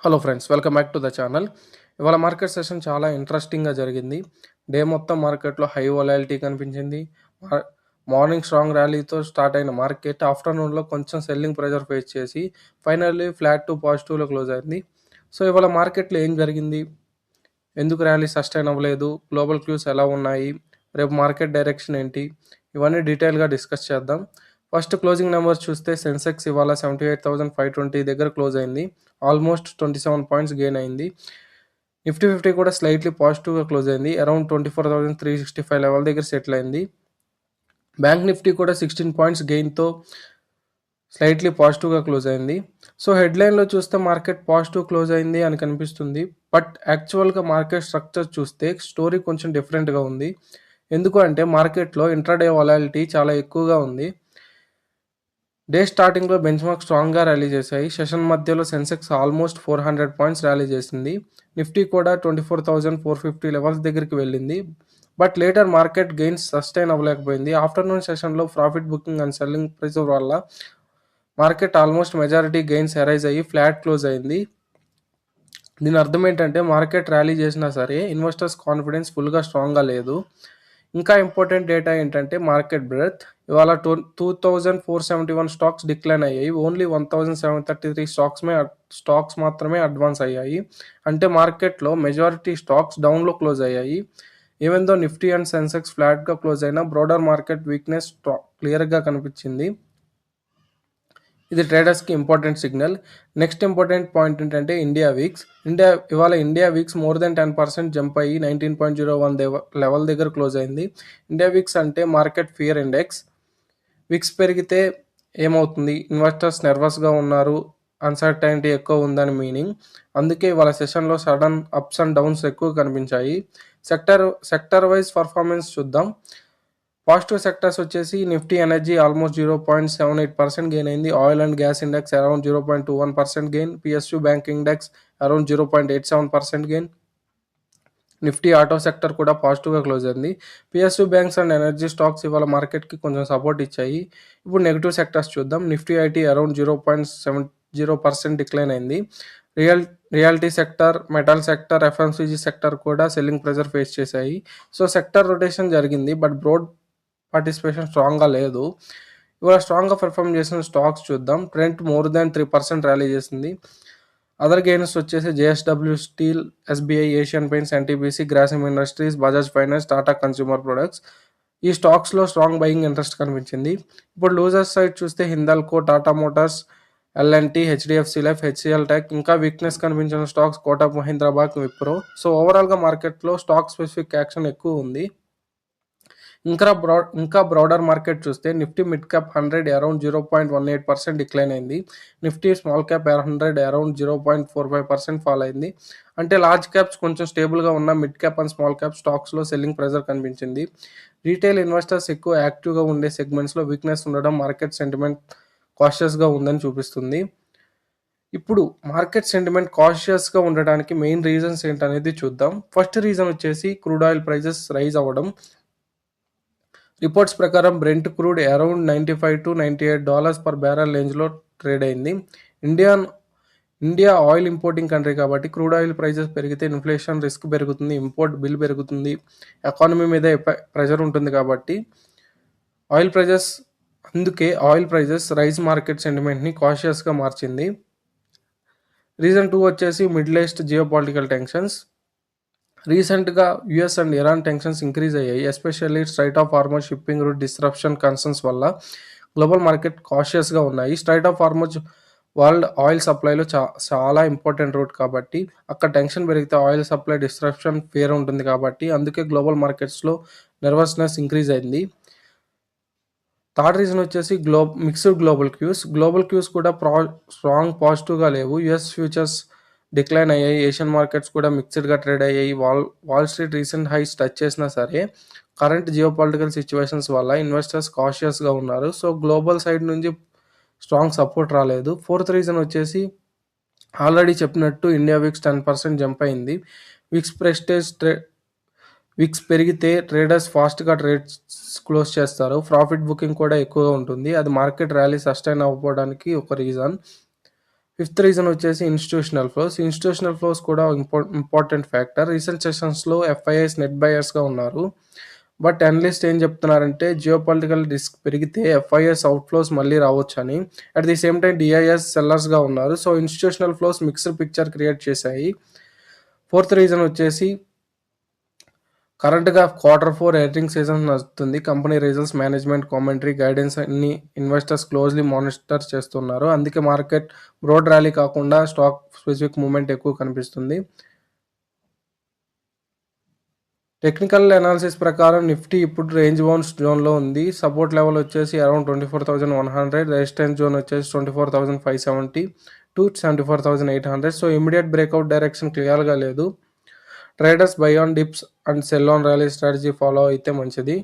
Hello friends, welcome back to the channel. ఇవాళ market session చాలా ఇంట్రెస్టింగ్‌గా జరిగింది. డే మొత్తం మార్కెట్‌లో హై వొలాలిటీ కనిపించింది. మార్ మార్నింగ్ స్ట్రాంగ్ ర్యాలీతో స్టార్ట్ అయిన మార్కెట్ ఆఫ్టర్‌నూన్‌లో కొంచెం సెల్లింగ్ ప్రెషర్ ఫేస్ చేసి ఫైనల్లీ ఫ్లాట్ టు పాజిటివ్‌లో క్లోజ్ అయింది. సో, ఇవాళ మార్కెట్‌లో ఏం జరిగింది? ఎందుకు ర్యాలీ సస్టైన్ అవ్వలేదు? గ్లోబల్ క్యూస్ ఎలా ఉన్నాయి? రేపు మార్కెట్ డైరెక్షన్ ఏంటి? ఇవన్నీ డీటెయిల్‌గా డిస్కస్ చేద్దాం. ఫస్ట్ క్లోజింగ్ నెంబర్స్ చూస్తే సెన్సెక్స్ ఇవాళ 78,520 దగ్గర క్లోజ్ అయింది. ఆల్మోస్ట్ 27 పాయింట్స్ గెయిన్ అయింది. నిఫ్టీ 50 కూడా స్లైట్లీ పాజిటివ్‌గా క్లోజ్ అయింది. అరౌండ్ 24,365 లెవెల్ దగ్గర సెటిల్ అయింది. బ్యాంక్ నిఫ్టీ కూడా 16 పాయింట్స్ గెయిన్‌తో స్లైట్లీ పాజిటివ్‌గా క్లోజ్ అయింది. సో, హెడ్‌లైన్‌లో చూస్తే మార్కెట్ పాజిటివ్ క్లోజ్ అయింది అని కనిపిస్తుంది. బట్ యాక్చువల్‌గా మార్కెట్ స్ట్రక్చర్ చూస్తే స్టోరీ కొంచెం డిఫరెంట్‌గా ఉంది. ఎందుకు అంటే మార్కెట్‌లో ఇంట్రాడే వొలాలిటీ చాలా ఎక్కువగా ఉంది. డే స్టార్టింగ్‌లో బెంచ్‌మార్క్ స్ట్రాంగ్‌గా ర్యాలీ చేశాయి. సెషన్ మధ్యలో సెన్సెక్స్ ఆల్మోస్ట్ 400 పాయింట్స్ ర్యాలీ చేసింది. నిఫ్టీ కూడా 24,450 లెవెల్స్ దగ్గరికి వెళ్ళింది. But later market gains sustain అవ్వలేకపోయింది. ఆఫ్టర్‌నూన్ సెషన్‌లో profit booking and selling pressure వల్ల market almost majority gains erase అయ్యి ఫ్లాట్ క్లోజ్ అయింది. దీని అర్థం ఏంటంటే మార్కెట్ ర్యాలీ చేసినా సరే ఇన్వెస్టర్స్ కాన్ఫిడెన్స్ ఫుల్‌గా స్ట్రాంగ్‌గా లేదు. ఇంకా ఇంపార్టెంట్ డేటా ఏంటంటే మార్కెట్ బ్రెడ్త్. ఇవాళ 2,471 స్టాక్స్ డిక్లైన్ అయ్యాయి. ఓన్లీ 1,733 స్టాక్స్ మాత్రమే అడ్వాన్స్ అయ్యాయి. అంటే మార్కెట్‌లో మెజారిటీ స్టాక్స్ డౌన్‌లో క్లోజ్ అయ్యాయి. Even though Nifty and Sensex ఫ్లాట్‌గా క్లోజ్ అయినా బ్రాడర్ మార్కెట్ వీక్‌నెస్ క్లియర్‌గా కనిపించింది. ఇది ట్రేడర్స్‌కి important signal. Next important point ఏంటంటే India VIX more than 10% jump అయ్యి 19.01 లెవెల్ దగ్గర క్లోజ్ అయింది. ఇండియా వీక్స్ అంటే మార్కెట్ ఫియర్ ఇండెక్స్. విక్స్ పెరిగితే ఏమవుతుంది? ఇన్వెస్టర్స్ నెర్వస్‌గా ఉన్నారు, అన్‌సర్టెనిటీ ఎక్కువ ఉందని మీనింగ్. అందుకే ఇవాళ సెషన్‌లో సడన్ అప్స్ అండ్ డౌన్స్ ఎక్కువ కనిపించాయి. సెక్టర్ వైస్ పర్ఫార్మెన్స్ చూద్దాం. పాజిటివ్ సెక్టర్స్ వచ్చేసి నిఫ్టీ ఎనర్జీ ఆల్మోస్ట్ 0.78% గెయిన్ అయింది. Oil and gas index around 0.21% gain. PSU bank index around 0.87% gain. Nifty auto sector కూడా పాజిటివ్‌గా క్లోజ్ అయింది. PSU banks and energy stocks ఇవాళ మార్కెట్‌కి కొంచెం సపోర్ట్ ఇచ్చాయి. ఇప్పుడు నెగెటివ్ సెక్టర్స్ చూద్దాం. నిఫ్టీ ఐటీ అరౌండ్ 0.70% డిక్లైన్ అయింది. Reality sector, metal sector, FMCG sector కూడా సెల్లింగ్ ప్రెషర్ ఫేస్ చేశాయి. సో, సెక్టర్ రొటేషన్ జరిగింది. బట్ బ్రోడ్ పార్టిసిపేషన్ స్ట్రాంగ్‌గా లేదు. ఇవాళ స్ట్రాంగ్‌గా పెర్ఫార్మ్ చేసిన స్టాక్స్ చూద్దాం. ట్రెంట్ మోర్ దాన్ 3% ర్యాలీ చేసింది. అదర్ గెయినర్స్ వచ్చేసి JSW steel, SBI, Asian paints, NTPC, Grasim industries, Bajaj finance, Tata consumer products. ఈ స్టాక్స్‌లో స్ట్రాంగ్ బయింగ్ ఇంట్రెస్ట్ కనిపించింది. ఇప్పుడు లూజర్స్ సైడ్ చూస్తే Hindalco, Tata Motors, LNT, HDFC Life, HCL Tech, ఇంకా వీక్నెస్ కనిపించిన stocks Kotak Mahindra bank, Wipro. So, ఓవరాల్‌గా మార్కెట్‌లో స్టాక్ స్పెసిఫిక్ యాక్షన్ ఎక్కువ ఉంది. ఇంకా బ్రాడర్ మార్కెట్ చూస్తే Nifty mid cap 100 around 0.18% decline అయింది. Nifty small cap 100 around 0.45% fall అయింది. అంటే లార్జ్ క్యాప్స్ కొంచెం స్టేబుల్‌గా ఉన్న mid cap and small cap స్టాక్స్‌లో సెల్లింగ్ ప్రెషర్ కనిపించింది. రీటైల్ ఇన్వెస్టర్స్ ఎక్కువ యాక్టివ్‌గా ఉండే సెగ్మెంట్స్‌లో వీక్నెస్ ఉండడం మార్కెట్ సెంటిమెంట్ కాషియస్‌గా ఉందని చూపిస్తుంది. ఇప్పుడు మార్కెట్ సెంటిమెంట్ కాషియస్‌గా ఉండడానికి మెయిన్ రీజన్స్ ఏంటనేది చూద్దాం. ఫస్ట్ రీజన్ వచ్చేసి క్రూడ్ ఆయిల్ ప్రైసెస్ రైజ్ అవ్వడం. రిపోర్ట్స్ ప్రకారం Brent crude around $95-98 per barrel రేంజ్లో ట్రేడ్ అయింది. ఇండియా ఆయిల్ ఇంపోర్టింగ్ కంట్రీ కాబట్టి క్రూడ్ ఆయిల్ ప్రైసెస్ పెరిగితే ఇన్ఫ్లేషన్ రిస్క్ పెరుగుతుంది, ఇంపోర్ట్ బిల్ పెరుగుతుంది, ఎకానమీ మీద ప్రెషర్ ఉంటుంది కాబట్టి అందుకే ఆయిల్ ప్రైసెస్ రైజ్ మార్కెట్ సెంటిమెంట్ని కాషియస్గా మార్చింది. రీజన్ 2 వచ్చేసి మిడిల్ ఈస్ట్ జియోపాలిటికల్ టెన్షన్స్. రీసెంట్‌గా US and Iran tensions increase అయ్యాయి. Especially Strait of Hormuz shipping route disruption concerns వల్ల గ్లోబల్ మార్కెట్ కాషియస్‌గా ఉన్నాయి. స్ట్రైట్ ఆఫ్ హార్మజ్ వరల్డ్ ఆయిల్ సప్లైలో చాలా ఇంపార్టెంట్ రూట్ కాబట్టి అక్కడ టెన్షన్ పెరిగితే ఆయిల్ సప్లై డిస్రప్షన్ ఫియర్ ఉంటుంది కాబట్టి అందుకే గ్లోబల్ మార్కెట్స్‌లో నెర్వస్‌నెస్ ఇంక్రీజ్ అయింది. థర్డ్ రీజన్ వచ్చేసి మిక్స్డ్ గ్లోబల్ క్యూస్ కూడా స్ట్రాంగ్ పాజిటివ్‌గా లేవు. యూఎస్ ఫ్యూచర్స్ డిక్లైన్ అయ్యాయి. ఏషియన్ మార్కెట్స్ కూడా మిక్స్డ్‌గా ట్రేడ్ అయ్యాయి. Wall Street recent highs touch చేసినా సరే కరెంట్ జియోపాలిటికల్ సిచ్యువేషన్స్ వల్ల ఇన్వెస్టర్స్ కాషియస్‌గా ఉన్నారు. సో, గ్లోబల్ సైడ్ నుంచి స్ట్రాంగ్ సపోర్ట్ రాలేదు. ఫోర్త్ రీజన్ వచ్చేసి ఆల్రెడీ చెప్పినట్టు ఇండియా విక్స్ 10% జంప్ అయింది. విక్స్ పెరిగితే ట్రేడర్స్ ఫాస్ట్‌గా ట్రేడ్స్ క్లోజ్ చేస్తారు. ప్రాఫిట్ బుకింగ్ కూడా ఎక్కువగా ఉంటుంది. అది మార్కెట్ ర్యాలీ సస్టైన్ అవ్వకపోవడానికి ఒక రీజన్. ఫిఫ్త్ రీజన్ వచ్చేసి ఇన్స్టిట్యూషనల్ ఫ్లోస్. ఇన్స్టిట్యూషనల్ ఫ్లోస్ కూడా ఇంపార్టెంట్ ఫ్యాక్టర్. రీసెంట్ సెషన్స్‌లో ఎఫ్ఐఐస్ నెట్ బయర్స్‌గా ఉన్నారు. బట్ అనలిస్ట్ ఏం చెప్తున్నారంటే జియోపాలిటికల్ రిస్క్ పెరిగితే ఎఫ్ఐఎస్ అవుట్‌ఫ్లోస్ మళ్ళీ రావచ్చని. At the same time DIIs సెల్లర్స్‌గా ఉన్నారు. So, institutional flows mixed picture create చేశాయి. ఫోర్త్ రీజన్ వచ్చేసి కరెంట్‌గా Q4 ఎర్నింగ్స్ సీజన్ నడుస్తుంది. Company results, management commentary, guidance అన్ని ఇన్వెస్టర్స్ క్లోజ్‌లీ మానిటర్ చేస్తున్నారు. అందుకే మార్కెట్ బ్రోడ్ ర్యాలీ కాకుండా స్టాక్ స్పెసిఫిక్ మూవ్‌మెంట్ ఎక్కువ కనిపిస్తుంది. టెక్నికల్ అనాలిసిస్ ప్రకారం నిఫ్టీ ఇప్పుడు రేంజ్ బౌండ్ జోన్‌లో ఉంది. సపోర్ట్ లెవెల్ వచ్చేసి అరౌండ్ 24,100, రెసిస్టెన్స్ జోన్ వచ్చేసి 24,570 to 74,800. So, immediate breakout direction క్లియర్‌గా లేదు. Traders by on dips and cell on rally strategy follow అయితే మంచిది.